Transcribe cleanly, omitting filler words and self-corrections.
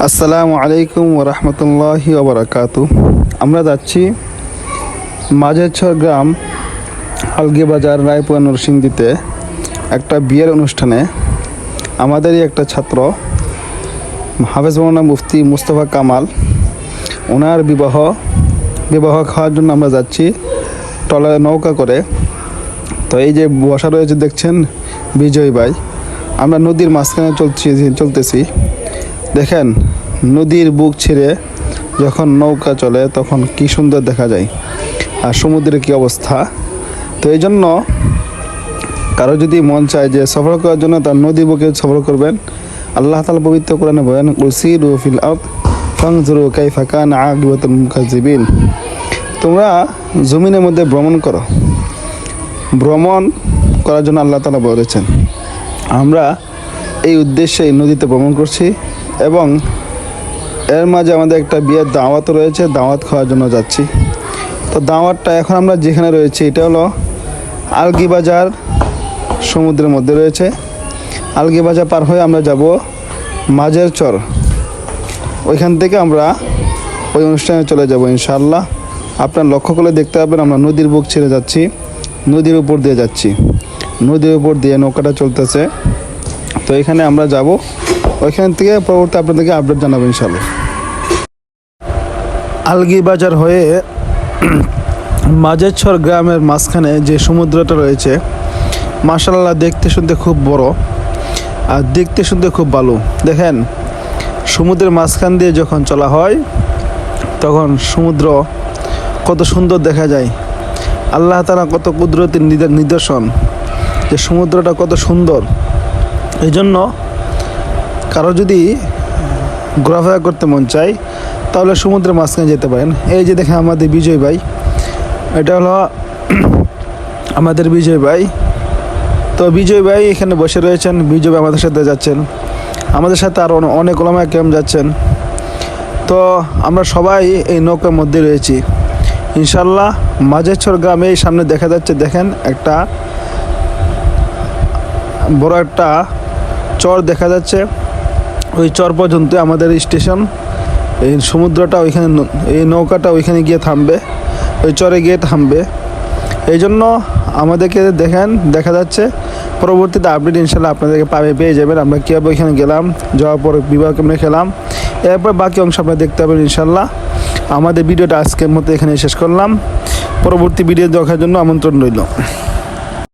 আসসালামু আলাইকুম ওরহমতুল্লাহি ওবরাকাতু। আমরা যাচ্ছি মাঝেরছর গ্রাম আলগি বাজার রায়পুর নরসিংদীতে একটা বিয়ের অনুষ্ঠানে আমাদেরই একটা ছাত্র হাফেজ মৌলানা মুফতি মুস্তফা কামাল ওনার বিবাহ খাওয়ার জন্য আমরা যাচ্ছি ট্রলারে নৌকা করে। তো এই যে বসা রয়েছে দেখছেন বিজয় ভাই, আমরা নদীর মাঝখানে চলতেছি। দেখেন নদীর বুক ছিঁড়ে যখন নৌকা চলে তখন কি সুন্দর দেখা যায়, আর সমুদ্রের কি অবস্থা। তো এই জন্য কারো যদি মন চায় যে সফর করার জন্য তার নদী বুকে সফর করবেন, আল্লাহ তাআলা পবিত্র কোরআনে বলেন উসিরু ফিল আরদ ফানজুরু কাইফা কানা আকিবাতুল মুকাজ্জিবিন। তোমরা জমিনের মধ্যে ভ্রমণ করো। ভ্রমণ করার জন্য আল্লাহ তাআলা বলেছেন। আমরা এই উদ্দেশ্যে এই নদীতে ভ্রমণ করছি এবং এর মাঝে আমাদের একটা বিয়ের দাওয়াত রয়েছে, দাওয়াত খাওয়ার জন্য যাচ্ছি। তো দাওয়াতটা এখন আমরা যেখানে রয়েছি এটা হলো আলগি বাজার, সমুদ্রের মধ্যে রয়েছে। আলগি বাজার পার হয়ে আমরা যাব মাঝের চর, ওইখান থেকে আমরা ওই অনুষ্ঠানে চলে যাব ইনশাআল্লাহ। আপনার লক্ষ্য করে দেখতে পাবেন আমরা নদীর বুক ছেড়ে যাচ্ছি, নদীর উপর দিয়ে যাচ্ছি, নদীর উপর দিয়ে নৌকাটা চলতেছে। তো এখানে আমরা যাব, ওইখান থেকে পরবর্তী আপনাদেরকে আপডেট জানাবো ইনশাআল্লাহ। আলগি বাজার হয়ে মাঝেরছর গ্রামের মাঝখানে যে সমুদ্রটা রয়েছে, মাশাআল্লাহ দেখতে শুনতে খুব বড় আর দেখতে শুনতে খুব ভালো। দেখেন সমুদ্রের মাঝখান দিয়ে যখন চলা হয় তখন সমুদ্র কত সুন্দর দেখা যায়। আল্লাহ তাআলা কত কুদরতের নিদর্শন যে সমুদ্রটা কত সুন্দর। এই জন্য কারো যদি ঘোরাফেরা করতে মন চায় তাহলে সমুদ্রের মাঝখানে যেতে পারেন। এই যে দেখেন আমাদের বিজয় ভাই, এটা হলো আমাদের বিজয় ভাই। তো বিজয় ভাই এখানে বসে রয়েছেন, বিজয় ভাই আমাদের সাথে যাচ্ছেন, আমাদের সাথে আরও অনেক ওলামা কেরাম যাচ্ছেন। তো আমরা সবাই এই নৌকার মধ্যে রয়েছি ইনশাআল্লাহ। মাঝেরছর গ্রামে এই সামনে দেখা যাচ্ছে, দেখেন একটা বড় একটা চর দেখা যাচ্ছে। ওই চর পর্যন্ত আমাদের স্টেশন। এই সমুদ্রটা ওইখানে, এই নৌকাটা ওইখানে গিয়ে থামবে, ওই চরে গিয়ে থামবে। এই জন্য আমাদেরকে দেখা যাচ্ছে। পরবর্তীতে আপডেট ইনশাআল্লাহ আপনাদেরকে পেয়ে যাবেন। আমরা কীভাবে ওইখানে গেলাম, যাওয়ার পর বিবাহ কেমনে খেলাম, এরপর বাকি অংশ আপনারা দেখতে পাবেন ইনশাআল্লাহ। আমাদের ভিডিওটা আজকের মতো এখানে শেষ করলাম। পরবর্তী ভিডিও দেখার জন্য আমন্ত্রণ রইল।